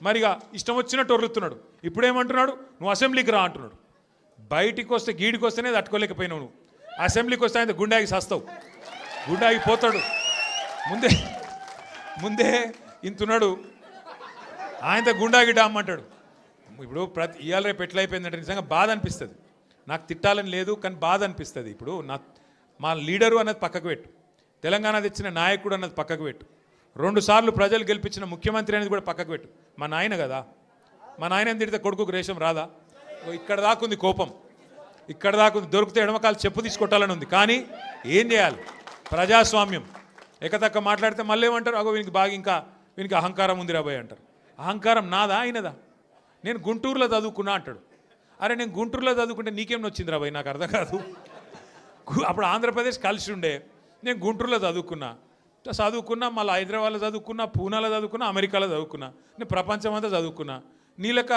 మరిగా ఇష్టం వచ్చినట్టు ఒర్రుతున్నాడు. ఇప్పుడేమంటున్నాడు, నువ్వు అసెంబ్లీకి రా అంటున్నాడు. బయటికి వస్తే గీడికి వస్తేనే తట్టుకోలేకపోయినావు నువ్వు. అసెంబ్లీకి వస్తే ఆయన గుండాకి సస్తావు, గుండాకి పోతాడు. ముందే ఇంతున్నాడు, ఆయనతో గుండాకి డామ్మంటాడు. ఇప్పుడు ఇవాళ రేపు ఎట్లయిపోయిందంటే నిజంగా బాధ అనిపిస్తుంది. నాకు తిట్టాలని లేదు, కానీ బాధ అనిపిస్తుంది. ఇప్పుడు మా లీడరు అన్నది పక్కకు పెట్టు, తెలంగాణ తెచ్చిన నాయకుడు అన్నది పక్కకు పెట్టు, 2 సార్లు ప్రజలు గెలిపించిన ముఖ్యమంత్రి అనేది కూడా పక్కకు పెట్టు. మా నాయన కదా, మా నాయన తిడితే కొడుకుకు రేషం రాదా? ఇక్కడ దాకుంది కోపం, ఇక్కడ దాకుంది. దొరికితే ఎడమకాలు చెప్పు తీసుకొట్టాలని ఉంది. కానీ ఏం చేయాలి? ప్రజాస్వామ్యం. ఎక్కతక్క మాట్లాడితే మళ్ళీ ఏమంటారు, అగో వీనికి బాగా ఇంకా వీనికి అహంకారం ఉంది రాబోయ్ అంటారు. అహంకారం నాదా ఆయనదా? నేను గుంటూరులో చదువుకున్నా అంటాడు. అరే నేను గుంటూరులో చదువుకుంటే నీకేం వచ్చింది రాబోయ్? నాకు అర్థం కాదు. అప్పుడు ఆంధ్రప్రదేశ్ కలిసి ఉండే, నేను గుంటూరులో చదువుకున్నా, మళ్ళీ హైదరాబాద్లో చదువుకున్నా, పూనాలో చదువుకున్నా, అమెరికాలో చదువుకున్నా, నేను ప్రపంచం అంతా చదువుకున్నా. నీ లెక్క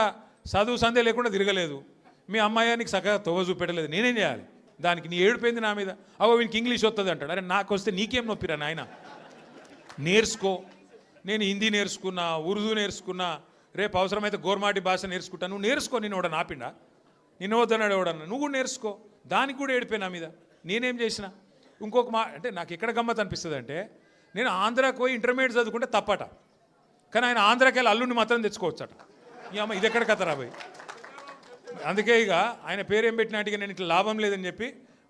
చదువు సందే లేకుండా తిరగలేదు. మీ అమ్మాయి నీకు చక్కగా తోవ చూపెట్టలేదు. నేనేం చేయాలి దానికి? నీ ఏడిపోయింది నా మీద. అవో వీనికి ఇంగ్లీష్ వస్తుంది అంటాడు. అరే నాకు వస్తే నీకేం నొప్పిరా నాయన? నేర్చుకో. నేను హిందీ నేర్చుకున్నా, ఉర్దూ నేర్చుకున్నా, రేపు అవసరమైతే గోర్మాటి భాష నేర్చుకుంటా. నువ్వు నేర్చుకో. నేను ఎవడ నాపిండా? నిన్ను వద్దన్నాడు ఎవడన్నా? నువ్వు కూడా నేర్చుకో. దానికి కూడా ఏడిపోయి నా మీద. నేనేం చేసిన? ఇంకొక అంటే నాకు ఎక్కడ గమ్మత్ అనిపిస్తుంది అంటే, నేను ఆంధ్రాకి పోయి ఇంటర్మీడియట్ చదువుకుంటే తప్పట, కానీ ఆయన ఆంధ్రాకి వెళ్ళి అల్లుడిని మాత్రం తెచ్చుకోవచ్చట. ఈ అమ్మ ఇది ఎక్కడ కథ రాబోయ్? అందుకే ఇక ఆయన పేరు ఏం పెట్టినట్టుగా నేను ఇట్లా లాభం లేదని చెప్పి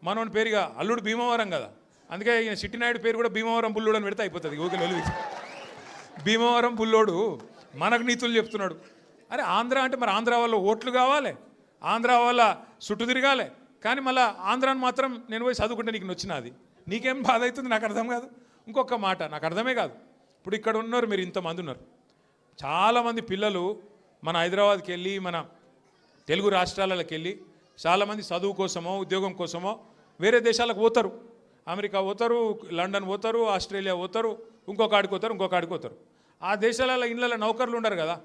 మనోని పేరుగా అల్లుడు భీమవరం కదా, అందుకే ఈయన చిట్టినాయుడు పేరు కూడా భీమవరం బుల్లోడు అని పెడితే అయిపోతుంది. ఓకే వెలుగు భీమవరం బుల్లోడు మనకు నీతులు చెప్తున్నాడు. అరే ఆంధ్ర అంటే మరి ఆంధ్ర వాళ్ళ ఓట్లు కావాలి, ఆంధ్ర వాళ్ళ చుట్టూ తిరగాలి, కానీ మళ్ళీ ఆంధ్రాని మాత్రం నేను పోయి చదువుకుంటే నీకు నచ్చినది. నీకేం బాధ అవుతుంది? నాకు అర్థం కాదు. ఇంకొక మాట నాకు అర్థమే కాదు. ఇప్పుడు ఇక్కడ ఉన్నారు, మీరు ఇంతమంది ఉన్నారు, చాలామంది పిల్లలు మన హైదరాబాద్కి వెళ్ళి, మన తెలుగు రాష్ట్రాలకు వెళ్ళి చాలామంది చదువు కోసమో ఉద్యోగం కోసమో వేరే దేశాలకు పోతారు. అమెరికా పోతారు, లండన్ పోతారు, ఆస్ట్రేలియా పోతారు, ఇంకొక ఆడికి పోతారు. ఆ దేశాలలో ఇళ్ళలో నౌకర్లు ఉండరు కదా.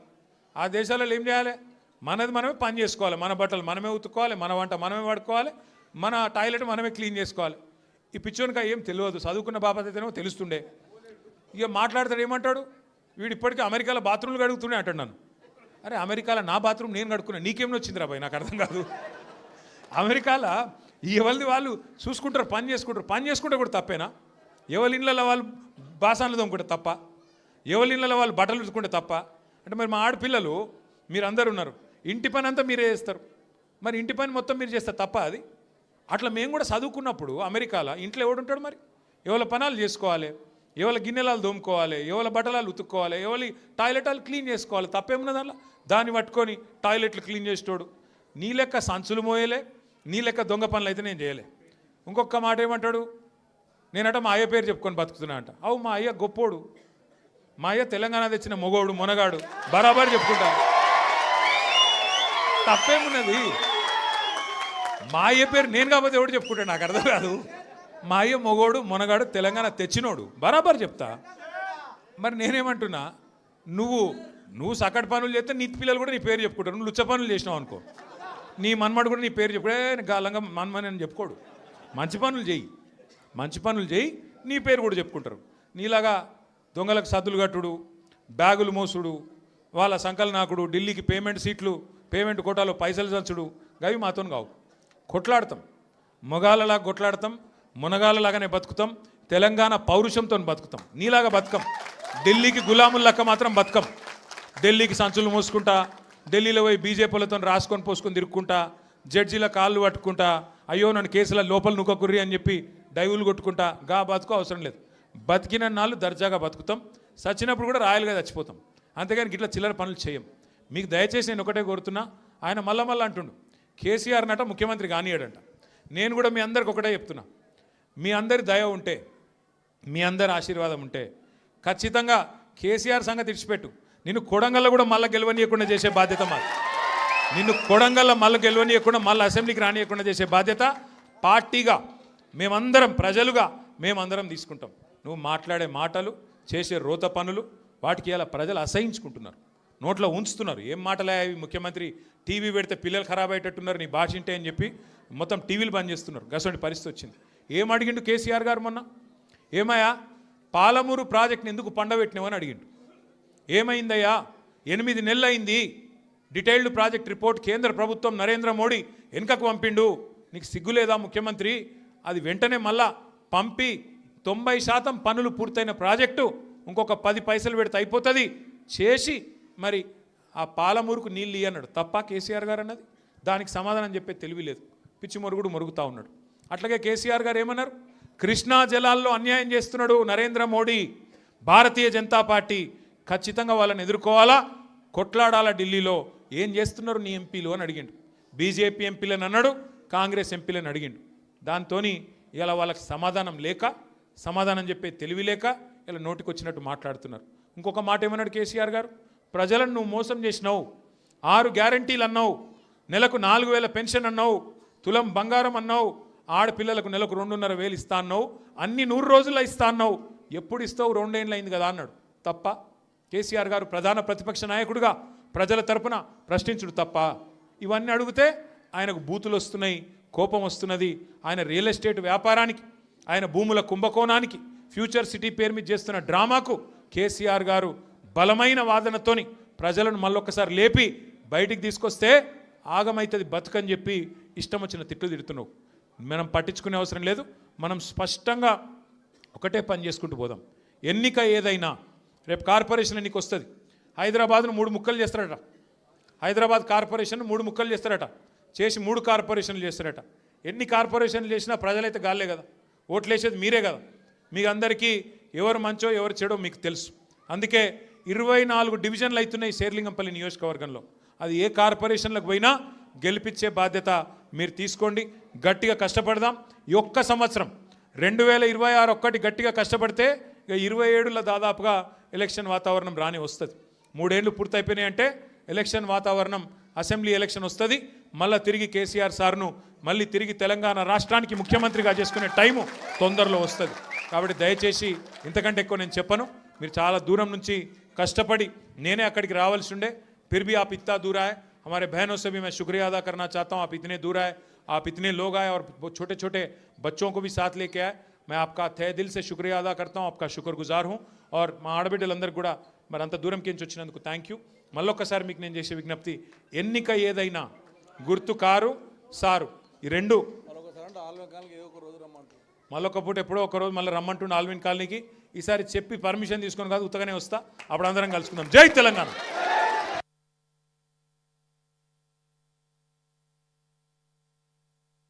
ఆ దేశాలలో ఏం చేయాలి? మనది మనమే పని చేసుకోవాలి, మన బట్టలు మనమే ఉతుక్కోవాలి, మన వంట మనమే వాడుకోవాలి, మన టాయిలెట్ మనమే క్లీన్ చేసుకోవాలి. ఈ పిచ్చోనికా ఏం తెలియదు. చదువుకున్న బాబా అయితేనేమో తెలుస్తుండే. ఇక మాట్లాడతాడు, ఏమంటాడు వీడు, ఇప్పటికీ అమెరికాలో బాత్రూమ్లు కడుగుతూనే అంటాడు నన్ను. అరే అమెరికాలో నా బాత్రూమ్ నేను కడుక్కున్నా, నీకేం వచ్చింది రా బాయ్? నాకు అర్థం కాదు. అమెరికాలో ఎవరిది వాళ్ళు చూసుకుంటారు, పని చేసుకుంటే కూడా తప్పేనా? ఎవరి ఇళ్ళలో వాళ్ళు బాసాన్లు తోముకుంటే తప్ప? ఎవరి ఇళ్ళలో వాళ్ళు బట్టలు ఉతుకుంటే తప్ప? అంటే మరి మా ఆడపిల్లలు మీరందరూ ఉన్నారు, ఇంటి పని అంతా మీరే చేస్తారు, మరి ఇంటి పని మొత్తం మీరు చేస్తారు తప్ప అది? అట్లా మేము కూడా చదువుకున్నప్పుడు అమెరికాలో ఇంట్లో ఎవడుంటాడు? మరి ఎవరి పనాలు చేసుకోవాలి, ఎవరి గిన్నెలాలు దోముకోవాలి, ఎవరి బట్టలాలు ఉతుక్కోవాలి, ఎవరి టాయిలెట్లు క్లీన్ చేసుకోవాలి. తప్పేమున్నది అలా? దాన్ని పట్టుకొని టాయిలెట్లు క్లీన్ చేసేటోడు నీ లెక్క సంచులు మోయలే, నీ లెక్క దొంగ పనులు అయితే నేను చేయలే. ఇంకొక మాట ఏమంటాడు, నేనట మా అయ్య పేరు చెప్పుకొని బతుకుతున్నా అంట. అవు మా అయ్య గొప్పోడు, మా అయ్య తెలంగాణ తెచ్చిన మొగోడు మునగాడు, బరాబర్ చెప్పుకుంటా. తప్పేమున్నది? మా అయ్య పేరు నేను కాకపోతే ఎవడు చెప్పుకుంటాడు? నాకు అర్థం కాదు. మా అయ్య మొగోడు మునగాడు తెలంగాణ తెచ్చినోడు, బరాబర్ చెప్తా. మరి నేనేమంటున్నా, నువ్వు సకట్ పనులు చేస్తే నీ పిల్లలు కూడా నీ పేరు చెప్పుకుంటారు. నువ్వు లుచ్చ పనులు చేసినావు అనుకో, నీ మన్మడు కూడా నీ పేరు చెప్పుడే గాలంగా మన్మని అని చెప్పుకోడు. మంచి పనులు చేయి, నీ పేరు కూడా చెప్పుకుంటారు. నీలాగా దొంగలకు సద్దులు కట్టుడు, బ్యాగులు మోసుడు, వాళ్ళ సంకల్ నాకుడు, ఢిల్లీకి పేమెంట్ కోటాలో పైసలు చంచుడు, గవి మాతో కావు. కొట్లాడతాం, మొగాళ్ళలాగా కొట్లాడతాం, మునగాళ్ళలాగానే బతుకుతాం, తెలంగాణ పౌరుషంతో బతుకుతాం. నీలాగా బతుకం, ఢిల్లీకి గులాములక్క మాత్రం బతుకం. ఢిల్లీకి సంచులు మోసుకుంటా, ఢిల్లీలో పోయి బీజేపీలతో రాసుకొని పోసుకొని తిరుక్కుంటా, జడ్జీల కాళ్ళు పట్టుకుంటా, అయ్యో నన్ను కేసుల లోపల నుక్కకుర్రి అని చెప్పి డైవులు కొట్టుకుంటా, గా బతుకు అవసరం లేదు. బతికిన నాళ్ళు దర్జాగా బతుకుతాం, చచ్చినప్పుడు కూడా రాయలుగా చచ్చిపోతాం. అంతేగాని ఇట్లా చిల్లర పనులు చేయం. మీకు దయచేసి నేను ఒకటే కోరుతున్నా, ఆయన మళ్ళా అంటుండు కేసీఆర్ నట ముఖ్యమంత్రి కానియాడంట. నేను కూడా మీ అందరికి ఒకటే చెప్తున్నా, మీ అందరి దయ ఉంటే, మీ అందరి ఆశీర్వాదం ఉంటే ఖచ్చితంగా కేసీఆర్ సంగతి ఇడిచిపెట్టు, నిన్ను కొడంగల్లో కూడా మళ్ళీ గెలవనీయకుండా చేసే బాధ్యత మాది. నిన్ను కొడంగల్లో మళ్ళీ గెలవనీయకుండా మళ్ళీ అసెంబ్లీకి రానియకుండా చేసే బాధ్యత పార్టీగా మేమందరం, ప్రజలుగా మేమందరం తీసుకుంటాం. నువ్వు మాట్లాడే మాటలు, చేసే రోత పనులు, వాటికి ఇలా ప్రజలు అసహించుకుంటున్నారు, నోట్లో ఉంచుతున్నారు. ఏం మాటలే అవి? ముఖ్యమంత్రి టీవీ పెడితే పిల్లలు ఖరాబ్ అయ్యేటట్టున్నారు నీ భాష ఇంటే అని చెప్పి మొత్తం టీవీలు బంద్ చేస్తున్నారు. గసంటి పరిస్థితి వచ్చింది. ఏం అడిగిండు కేసీఆర్ గారు మొన్న? ఏమయ్యా పాలమూరు ప్రాజెక్ట్ని ఎందుకు పండబెట్టినావని అడిగిండు. ఏమైందయ్యా 8 నెలలు అయింది, డీటెయిల్డ్ ప్రాజెక్ట్ రిపోర్ట్ కేంద్ర ప్రభుత్వం నరేంద్ర మోడీ వెనుకకు పంపిండు, నీకు సిగ్గు లేదా ముఖ్యమంత్రి? అది వెంటనే మళ్ళా పంపి 90% పనులు పూర్తయిన ప్రాజెక్టు ఇంకొక 10 పైసలు పెడితే అయిపోతుంది చేసి మరి ఆ పాలమూరుకు నీళ్ళు అన్నాడు. తప్ప కేసీఆర్ గారు అన్నది? దానికి సమాధానం చెప్పే తెలివి లేదు, పిచ్చి మొరుగుడు మొరుగుతూ ఉన్నాడు. అట్లాగే కేసీఆర్ గారు ఏమన్నారు? కృష్ణా జలాల్లో అన్యాయం చేస్తున్నాడు నరేంద్ర మోడీ, భారతీయ జనతా పార్టీ ఖచ్చితంగా వాళ్ళని ఎదుర్కోవాలా, కొట్లాడాలా ఢిల్లీలో. ఏం చేస్తున్నారు నీ ఎంపీలు అని అడిగిండు. బీజేపీ ఎంపీలను అన్నాడు, కాంగ్రెస్ ఎంపీలను అడిగిండు. దాంతో ఇలా వాళ్ళకి సమాధానం లేక, సమాధానం చెప్పే తెలివి లేక ఇలా నోటికొచ్చినట్టు మాట్లాడుతున్నారు. ఇంకొక మాట ఏమన్నాడు కేసీఆర్ గారు? ప్రజలను నువ్వు మోసం చేసినావు, 6 గ్యారంటీలు అన్నావు, నెలకు 4,000 పెన్షన్ అన్నావు, తులం బంగారం అన్నావు, ఆడపిల్లలకు నెలకు 2,500 ఇస్తా అన్నావు, అన్ని 100 రోజుల్లో ఇస్తా అన్నావు, ఎప్పుడు ఇస్తావు? 2 ఏళ్ళు అయింది కదా అన్నాడు. తప్ప కేసీఆర్ గారు ప్రధాన ప్రతిపక్ష నాయకుడిగా ప్రజల తరపున ప్రశ్నించుడు తప్ప? ఇవన్నీ అడిగితే ఆయనకు బూతులు వస్తున్నాయి, కోపం వస్తున్నది. ఆయన రియల్ ఎస్టేట్ వ్యాపారానికి, ఆయన భూముల కుంభకోణానికి, ఫ్యూచర్ సిటీ పేరు మీద చేస్తున్న డ్రామాకు కేసీఆర్ గారు బలమైన వాదనతోని ప్రజలను మళ్ళొక్కసారి లేపి బయటికి తీసుకొస్తే ఆగమైతుంది బతుకని చెప్పి ఇష్టం వచ్చిన తిట్లు తిడుతున్నావు. మనం పట్టించుకునే అవసరం లేదు. మనం స్పష్టంగా ఒకటే పని చేసుకుంటూ పోదాం. ఎన్నిక ఏదైనా రేపు కార్పొరేషన్ ఎన్నిక వస్తుంది. హైదరాబాద్ను 3 ముక్కలు చేస్తారట. హైదరాబాద్ కార్పొరేషన్ 3 ముక్కలు చేస్తారట. చేసి 3 కార్పొరేషన్లు చేస్తారట. ఎన్ని కార్పొరేషన్లు చేసినా ప్రజలైతే గాలే కదా, ఓట్లు వేసేది మీరే కదా. మీకు అందరికీ ఎవరు మంచో ఎవరు చెడో మీకు తెలుసు. అందుకే 24 డివిజన్లు అవుతున్నాయి శేర్లింగంపల్లి నియోజకవర్గంలో. అది ఏ కార్పొరేషన్లకు పోయినా గెలిపించే బాధ్యత మీరు తీసుకోండి. గట్టిగా కష్టపడదాం. ఈ ఒక్క సంవత్సరం 2026 ఒక్కటి గట్టిగా కష్టపడితే ఇక 27లో దాదాపుగా ఎలక్షన్ వాతావరణం రాని వస్తుంది. 3 ఏళ్ళు పూర్తయిపోయినాయి అంటే ఎలక్షన్ వాతావరణం, అసెంబ్లీ ఎలక్షన్ వస్తుంది. మళ్ళీ తిరిగి కేసీఆర్ సార్ను మళ్ళీ తిరిగి తెలంగాణ రాష్ట్రానికి ముఖ్యమంత్రిగా చేసుకునే టైము తొందరలో వస్తుంది. కాబట్టి దయచేసి ఇంతకంటే ఎక్కువ నేను చెప్పను. మీరు చాలా దూరం నుంచి కష్టపడి, నేనే అక్కడికి రావాల్సి ఉండే, फिर भी आप इतना दूर आए. हमारे बहनों से भी मैं शुक्रिया अदा करना चाहता हूँ. आप इतने दूर आए, आप इतने लोग आए और छोटे छोटे बच्चों को भी साथ लेके आए. मैं आपका तहे दिल से शुक्रिया अदा करता हूँ, आपका शुक्रगुजार हूँ. और మా ఆడబిడ్డలందరూ కూడా మరి అంత దూరం కించి వచ్చినందుకు థ్యాంక్ యూ. మళ్ళొక్కసారి మీకు నేను చేసే విజ్ఞప్తి, ఎన్నిక ఏదైనా గుర్తు కారు సారు, ఈ రెండు మళ్ళొక పూట ఎప్పుడో ఒక రోజు మళ్ళీ రమ్మంటుండే ఆల్విన్ కాలనీకి. ఈసారి చెప్పి పర్మిషన్ తీసుకొని కాదు, ఉత్తగానే వస్తా. అప్పుడు అందరం కలుసుకుందాం. జై తెలంగాణ.